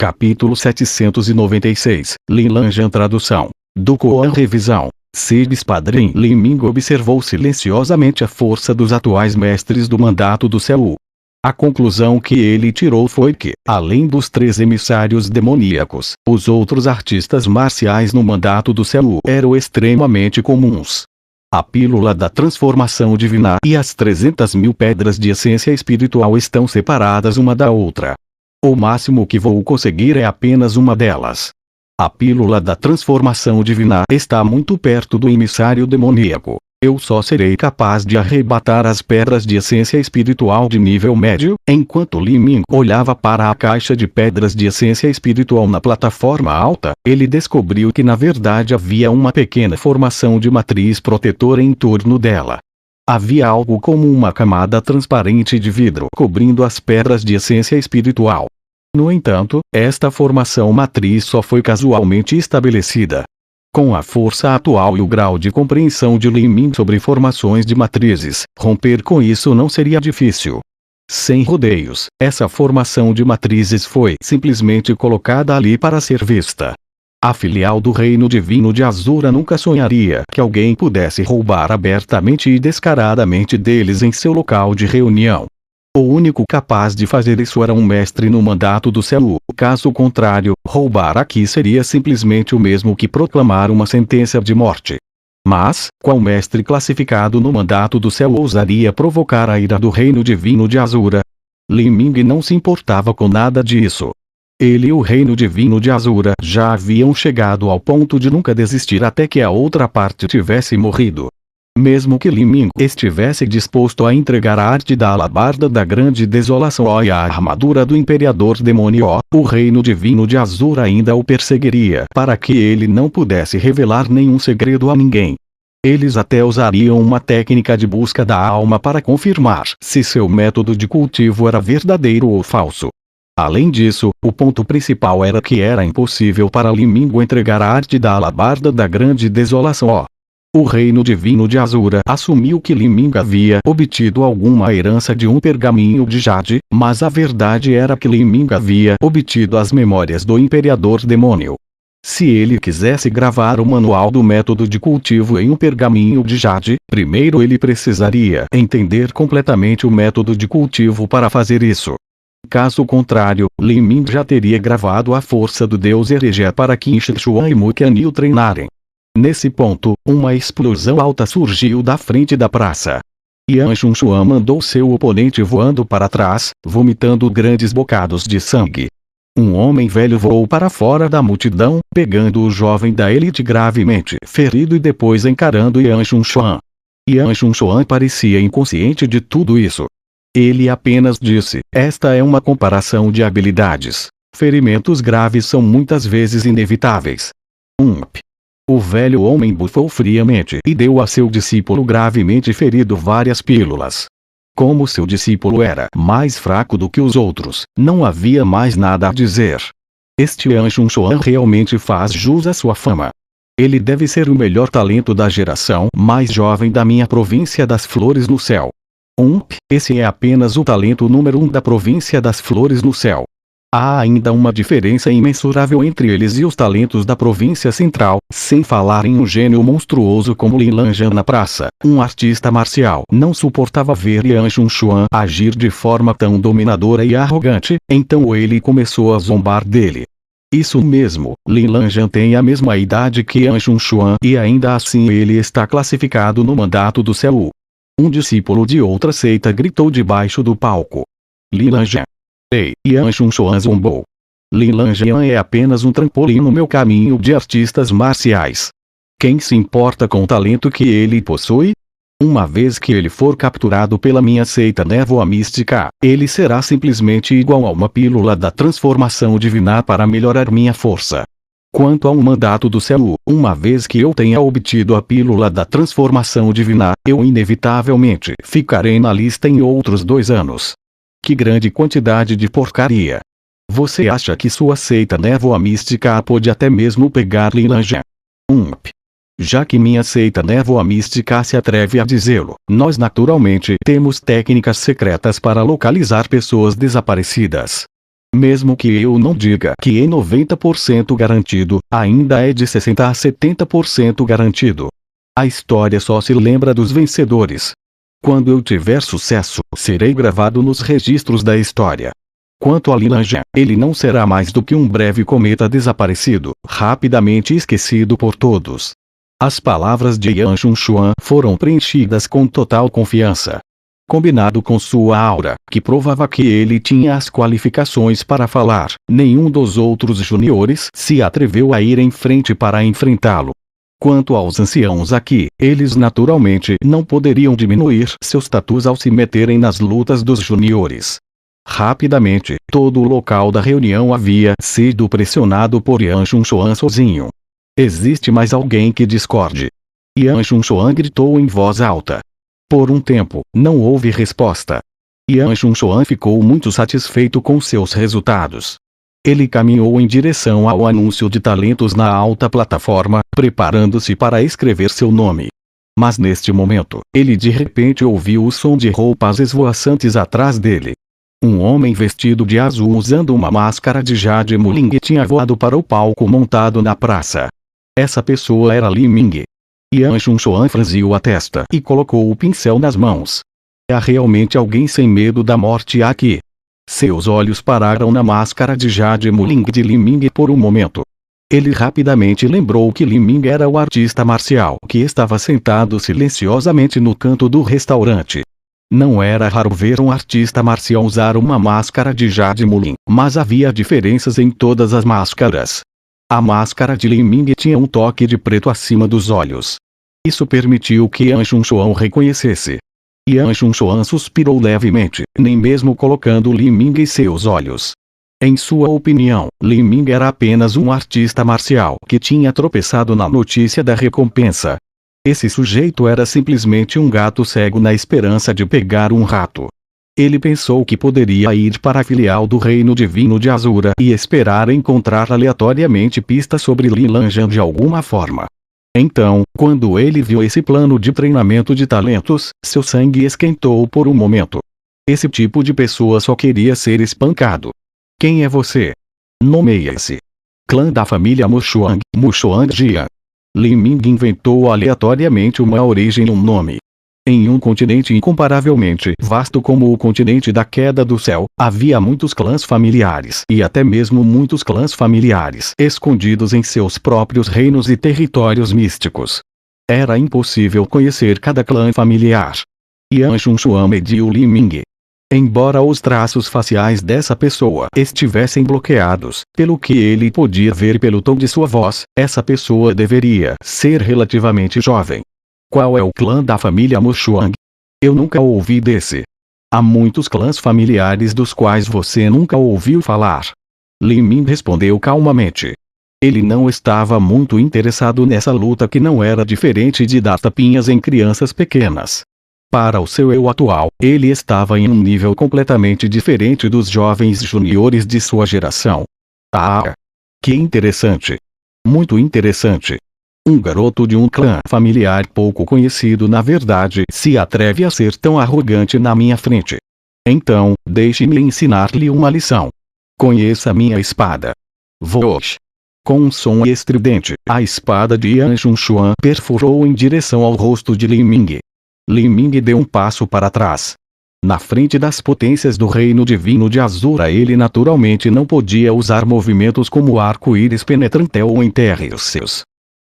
Capítulo 796, Linlanjan tradução. Do Koan revisão. Sibis Padrim Lin Ming observou silenciosamente a força dos atuais mestres do mandato do céu. A conclusão que ele tirou foi que, além dos 3 emissários demoníacos, os outros artistas marciais no mandato do céu eram extremamente comuns. A pílula da transformação divina e as 300.000 pedras de essência espiritual estão separadas uma da outra. O máximo que vou conseguir é apenas uma delas. A pílula da transformação divina está muito perto do emissário demoníaco. Eu só serei capaz de arrebatar as pedras de essência espiritual de nível médio. Enquanto Li Ming olhava para a caixa de pedras de essência espiritual na plataforma alta, ele descobriu que na verdade havia uma pequena formação de matriz protetora em torno dela. Havia algo como uma camada transparente de vidro cobrindo as pedras de essência espiritual. No entanto, esta formação matriz só foi casualmente estabelecida. Com a força atual e o grau de compreensão de Li Ming sobre formações de matrizes, romper com isso não seria difícil. Sem rodeios, essa formação de matrizes foi simplesmente colocada ali para ser vista. A filial do Reino Divino de Azura nunca sonharia que alguém pudesse roubar abertamente e descaradamente deles em seu local de reunião. O único capaz de fazer isso era um mestre no mandato do céu. Caso contrário, roubar aqui seria simplesmente o mesmo que proclamar uma sentença de morte. Mas, qual mestre classificado no mandato do céu ousaria provocar a ira do Reino Divino de Azura? Li Ming não se importava com nada disso. Ele e o Reino Divino de Azura já haviam chegado ao ponto de nunca desistir até que a outra parte tivesse morrido. Mesmo que Li Ming estivesse disposto a entregar a arte da alabarda da grande desolação e a armadura do Imperador Demônio, o Reino Divino de Azura ainda o perseguiria para que ele não pudesse revelar nenhum segredo a ninguém. Eles até usariam uma técnica de busca da alma para confirmar se seu método de cultivo era verdadeiro ou falso. Além disso, o ponto principal era que era impossível para Li Ming entregar a arte da alabarda da grande desolação. O Reino Divino de Azura assumiu que Li Ming havia obtido alguma herança de um pergaminho de jade, mas a verdade era que Li Ming havia obtido as memórias do Imperador Demônio. Se ele quisesse gravar o manual do método de cultivo em um pergaminho de jade, primeiro ele precisaria entender completamente o método de cultivo para fazer isso. Caso contrário, Li Ming já teria gravado a força do deus herege para Qin Shi Huang e Mu Qian o treinarem. Nesse ponto, uma explosão alta surgiu da frente da praça. Yan Xunshuan mandou seu oponente voando para trás, vomitando grandes bocados de sangue. Um homem velho voou para fora da multidão, pegando o jovem da elite gravemente ferido e depois encarando Yan Xunshuan. Yan Xunshuan parecia inconsciente de tudo isso. Ele apenas disse: "Esta é uma comparação de habilidades. Ferimentos graves são muitas vezes inevitáveis." O velho homem bufou friamente e deu a seu discípulo gravemente ferido várias pílulas. Como seu discípulo era mais fraco do que os outros, não havia mais nada a dizer. Este Yan Xunshuan realmente faz jus à sua fama. Ele deve ser o melhor talento da geração mais jovem da minha província das Flores no Céu. Esse é apenas o talento número 1 da província das Flores no Céu. Há ainda uma diferença imensurável entre eles e os talentos da província central, sem falar em um gênio monstruoso como Linlanjan na praça. Um artista marcial não suportava ver Yan Xunshuan agir de forma tão dominadora e arrogante, então ele começou a zombar dele. Isso mesmo, Linlanjan tem a mesma idade que Yan Xunshuan e ainda assim ele está classificado no mandato do céu. Um discípulo de outra seita gritou debaixo do palco: "Linlanjan!" Ei, Yan Xunshuan zombou. Linlanjan é apenas um trampolim no meu caminho de artistas marciais. Quem se importa com o talento que ele possui? Uma vez que ele for capturado pela minha seita névoa mística, ele será simplesmente igual a uma pílula da transformação divina para melhorar minha força. Quanto ao mandato do céu, uma vez que eu tenha obtido a pílula da transformação divina, eu inevitavelmente ficarei na lista em outros 2 anos. Que grande quantidade de porcaria! Você acha que sua seita névoa mística pode até mesmo pegar Linlanjan? Já que minha seita névoa mística se atreve a dizê-lo, nós naturalmente temos técnicas secretas para localizar pessoas desaparecidas. Mesmo que eu não diga que é 90% garantido, ainda é de 60 a 70% garantido. A história só se lembra dos vencedores. Quando eu tiver sucesso, serei gravado nos registros da história. Quanto a Li Lanjan, ele não será mais do que um breve cometa desaparecido, rapidamente esquecido por todos. As palavras de Yan Xunshuan foram preenchidas com total confiança. Combinado com sua aura, que provava que ele tinha as qualificações para falar, nenhum dos outros juniores se atreveu a ir em frente para enfrentá-lo. Quanto aos anciãos aqui, eles naturalmente não poderiam diminuir seus status ao se meterem nas lutas dos juniores. Rapidamente, todo o local da reunião havia sido pressionado por Yan Xunshuan sozinho. Existe mais alguém que discorde? Yan Xunshuan gritou em voz alta. Por um tempo, não houve resposta. Yan Xunshuan ficou muito satisfeito com seus resultados. Ele caminhou em direção ao anúncio de talentos na alta plataforma, preparando-se para escrever seu nome. Mas neste momento, ele de repente ouviu o som de roupas esvoaçantes atrás dele. Um homem vestido de azul usando uma máscara de Jade Muling tinha voado para o palco montado na praça. Essa pessoa era Li Ming. Yan Xunshuan franziu a testa e colocou o pincel nas mãos. Há realmente alguém sem medo da morte aqui. Seus olhos pararam na máscara de Jade Muling de Li Ming por um momento. Ele rapidamente lembrou que Li Ming era o artista marcial que estava sentado silenciosamente no canto do restaurante. Não era raro ver um artista marcial usar uma máscara de Jade Muling, mas havia diferenças em todas as máscaras. A máscara de Li Ming tinha um toque de preto acima dos olhos. Isso permitiu que Yan Xunshuan o reconhecesse. Yan Xunshuan suspirou levemente, nem mesmo colocando Li Ming em seus olhos. Em sua opinião, Li Ming era apenas um artista marcial que tinha tropeçado na notícia da recompensa. Esse sujeito era simplesmente um gato cego na esperança de pegar um rato. Ele pensou que poderia ir para a filial do Reino Divino de Azura e esperar encontrar aleatoriamente pistas sobre Li Lanjan de alguma forma. Então, quando ele viu esse plano de treinamento de talentos, seu sangue esquentou por um momento. Esse tipo de pessoa só queria ser espancado. Quem é você? Nomeie-se. Clã da família Mushuang, Mushuang Jian. Li Ming inventou aleatoriamente uma origem e um nome. Em um continente incomparavelmente vasto como o continente da queda do céu, havia muitos clãs familiares e até mesmo muitos clãs familiares escondidos em seus próprios reinos e territórios místicos. Era impossível conhecer cada clã familiar. Yan Xunshuan mediu Li Ming. Embora os traços faciais dessa pessoa estivessem bloqueados, pelo que ele podia ver pelo tom de sua voz, essa pessoa deveria ser relativamente jovem. Qual é o clã da família Mushuang? Eu nunca ouvi desse. Há muitos clãs familiares dos quais você nunca ouviu falar. Li Ming respondeu calmamente. Ele não estava muito interessado nessa luta que não era diferente de dar tapinhas em crianças pequenas. Para o seu eu atual, ele estava em um nível completamente diferente dos jovens juniores de sua geração. Ah! Que interessante! Muito interessante! Um garoto de um clã familiar pouco conhecido na verdade se atreve a ser tão arrogante na minha frente. Então, deixe-me ensinar-lhe uma lição. Conheça minha espada. Vosh! Com um som estridente, a espada de Yan Xunshuan perfurou em direção ao rosto de Li Ming. Li Ming deu um passo para trás. Na frente das potências do Reino Divino de Azura ele naturalmente não podia usar movimentos como arco-íris penetrante ou enterre os seus.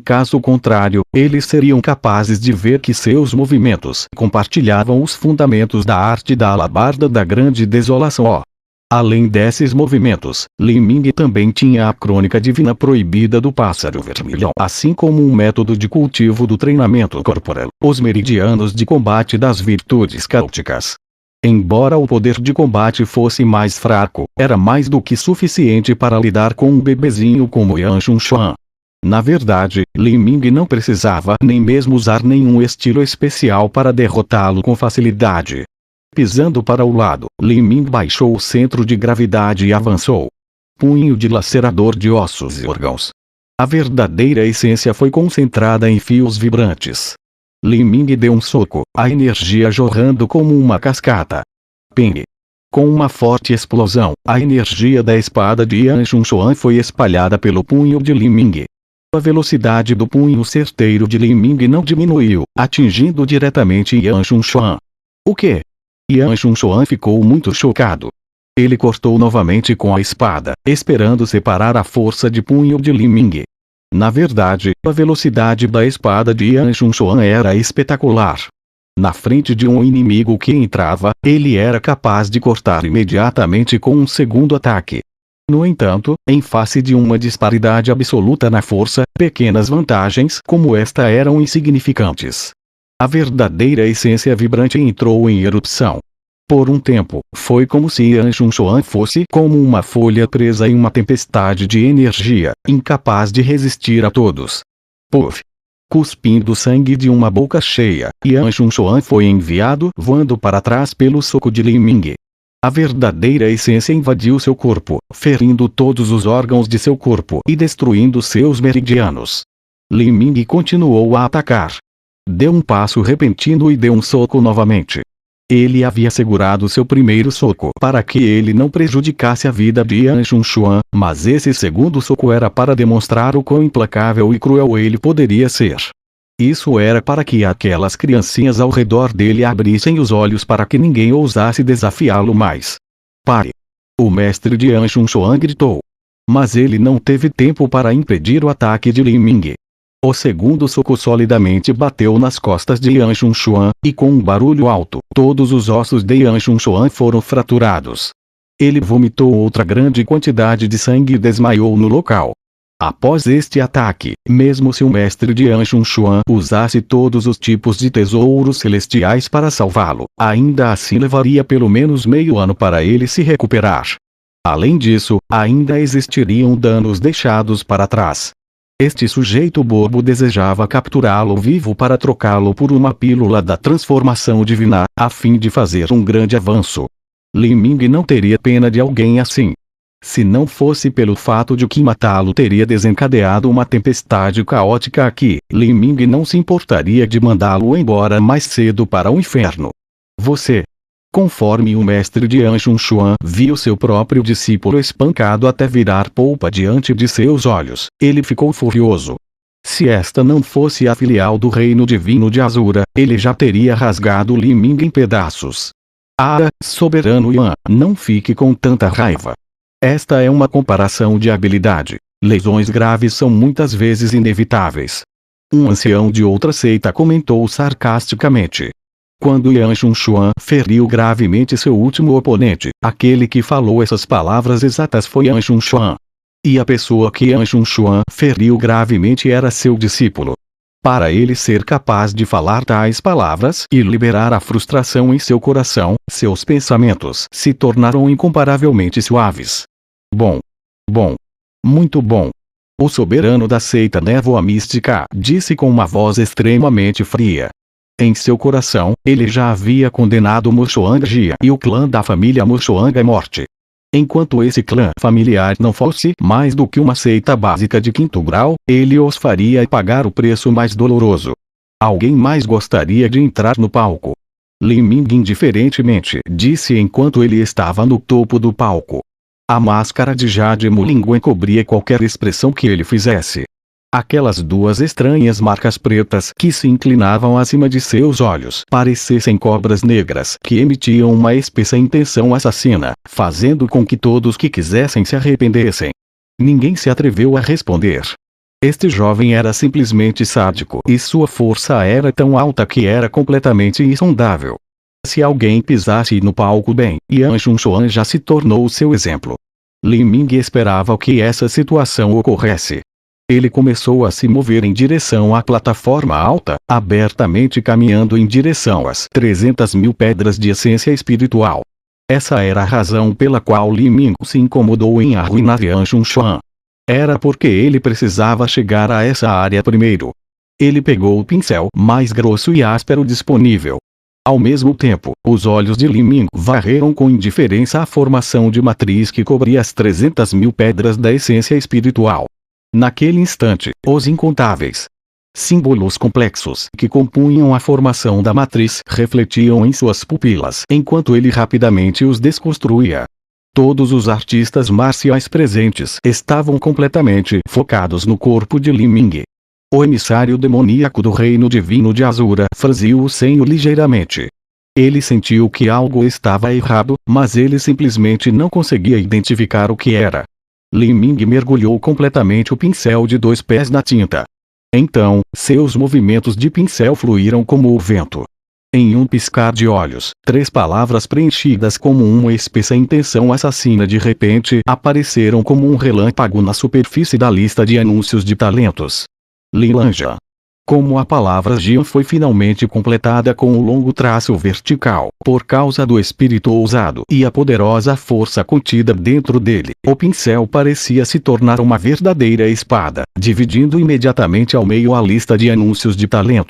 Caso contrário, eles seriam capazes de ver que seus movimentos compartilhavam os fundamentos da arte da alabarda da grande desolação. Além desses movimentos, Li Ming também tinha a crônica divina proibida do pássaro vermelho, assim como um método de cultivo do treinamento corporal, os meridianos de combate das virtudes cáuticas. Embora o poder de combate fosse mais fraco, era mais do que suficiente para lidar com um bebezinho como Yan Xunshuan. Na verdade, Li Ming não precisava nem mesmo usar nenhum estilo especial para derrotá-lo com facilidade. Pisando para o lado, Li Ming baixou o centro de gravidade e avançou. Punho dilacerador de ossos e órgãos. A verdadeira essência foi concentrada em fios vibrantes. Li Ming deu um soco, a energia jorrando como uma cascata. Ping! Com uma forte explosão, a energia da espada de Yan Xunshuan foi espalhada pelo punho de Li Ming. A velocidade do punho certeiro de Li Ming não diminuiu, atingindo diretamente Yan Xunshuan. O quê? Yan Xunshuan ficou muito chocado. Ele cortou novamente com a espada, esperando separar a força de punho de Li Ming. Na verdade, a velocidade da espada de Yan Xunshuan era espetacular. Na frente de um inimigo que entrava, ele era capaz de cortar imediatamente com um segundo ataque. No entanto, em face de uma disparidade absoluta na força, pequenas vantagens como esta eram insignificantes. A verdadeira essência vibrante entrou em erupção. Por um tempo, foi como se Yan Xunshuan fosse como uma folha presa em uma tempestade de energia, incapaz de resistir a todos. Puff! Cuspindo sangue de uma boca cheia, Yan Xunshuan foi enviado voando para trás pelo soco de Li Ming. A verdadeira essência invadiu seu corpo, ferindo todos os órgãos de seu corpo e destruindo seus meridianos. Li Ming continuou a atacar. Deu um passo repentino e deu um soco novamente. Ele havia segurado seu primeiro soco para que ele não prejudicasse a vida de Yan Xunshuan, mas esse segundo soco era para demonstrar o quão implacável e cruel ele poderia ser. Isso era para que aquelas criancinhas ao redor dele abrissem os olhos para que ninguém ousasse desafiá-lo mais. Pare! O mestre de Yan Xunshuan gritou. Mas ele não teve tempo para impedir o ataque de Li Ming. O segundo soco solidamente bateu nas costas de Yan Xunshuan, e com um barulho alto, todos os ossos de Yan Xunshuan foram fraturados. Ele vomitou outra grande quantidade de sangue e desmaiou no local. Após este ataque, mesmo se o mestre de Yan Xunshuan usasse todos os tipos de tesouros celestiais para salvá-lo, ainda assim levaria pelo menos meio ano para ele se recuperar. Além disso, ainda existiriam danos deixados para trás. Este sujeito bobo desejava capturá-lo vivo para trocá-lo por uma pílula da transformação divina, a fim de fazer um grande avanço. Li Ming não teria pena de alguém assim. Se não fosse pelo fato de que matá-lo teria desencadeado uma tempestade caótica aqui, Li Ming não se importaria de mandá-lo embora mais cedo para o inferno. Você. Conforme o mestre de Yan Xunshuan viu seu próprio discípulo espancado até virar polpa diante de seus olhos, ele ficou furioso. Se esta não fosse a filial do reino divino de Azura, ele já teria rasgado Li Ming em pedaços. Ah, soberano Yan, não fique com tanta raiva. Esta é uma comparação de habilidade. Lesões graves são muitas vezes inevitáveis. Um ancião de outra seita comentou sarcasticamente. Quando Yan Xunshuan feriu gravemente seu último oponente, aquele que falou essas palavras exatas foi Yan Xunshuan. E a pessoa que Yan Xunshuan feriu gravemente era seu discípulo. Para ele ser capaz de falar tais palavras e liberar a frustração em seu coração, seus pensamentos se tornaram incomparavelmente suaves. Bom. Bom. Muito bom. O soberano da seita Névoa Mística disse com uma voz extremamente fria. Em seu coração, ele já havia condenado Mushoang-Jia e o clã da família Mushoang à morte. Enquanto esse clã familiar não fosse mais do que uma seita básica de 5º grau, ele os faria pagar o preço mais doloroso. Alguém mais gostaria de entrar no palco? Li Ming indiferentemente disse enquanto ele estava no topo do palco. A máscara de Jade Mulingwen cobria qualquer expressão que ele fizesse. Aquelas duas estranhas marcas pretas que se inclinavam acima de seus olhos parecessem cobras negras que emitiam uma espessa intenção assassina, fazendo com que todos que quisessem se arrependessem. Ninguém se atreveu a responder. Este jovem era simplesmente sádico e sua força era tão alta que era completamente insondável. Se alguém pisasse no palco bem, Yan Xunshuan já se tornou seu exemplo. Li Ming esperava que essa situação ocorresse. Ele começou a se mover em direção à plataforma alta, abertamente caminhando em direção às 300.000 pedras de essência espiritual. Essa era a razão pela qual Li Ming se incomodou em arruinar Yan Xunshuan. Era porque ele precisava chegar a essa área primeiro. Ele pegou o pincel mais grosso e áspero disponível. Ao mesmo tempo, os olhos de Li Ming varreram com indiferença a formação de matriz que cobria as 300.000 pedras da essência espiritual. Naquele instante, os incontáveis Símbolos complexos que compunham a formação da matriz refletiam em suas pupilas enquanto ele rapidamente os desconstruía. Todos os artistas marciais presentes estavam completamente focados no corpo de Li Ming. O emissário demoníaco do reino divino de Azura franziu o senho ligeiramente. Ele sentiu que algo estava errado, mas ele simplesmente não conseguia identificar o que era. Li Ming mergulhou completamente o pincel de 2 pés na tinta. Então, seus movimentos de pincel fluíram como o vento. Em um piscar de olhos, 3 palavras preenchidas como uma espessa intenção assassina de repente apareceram como um relâmpago na superfície da lista de anúncios de talentos. Lilanja. Como a palavra Jian foi finalmente completada com um longo traço vertical, por causa do espírito ousado e a poderosa força contida dentro dele, o pincel parecia se tornar uma verdadeira espada, dividindo imediatamente ao meio a lista de anúncios de talentos.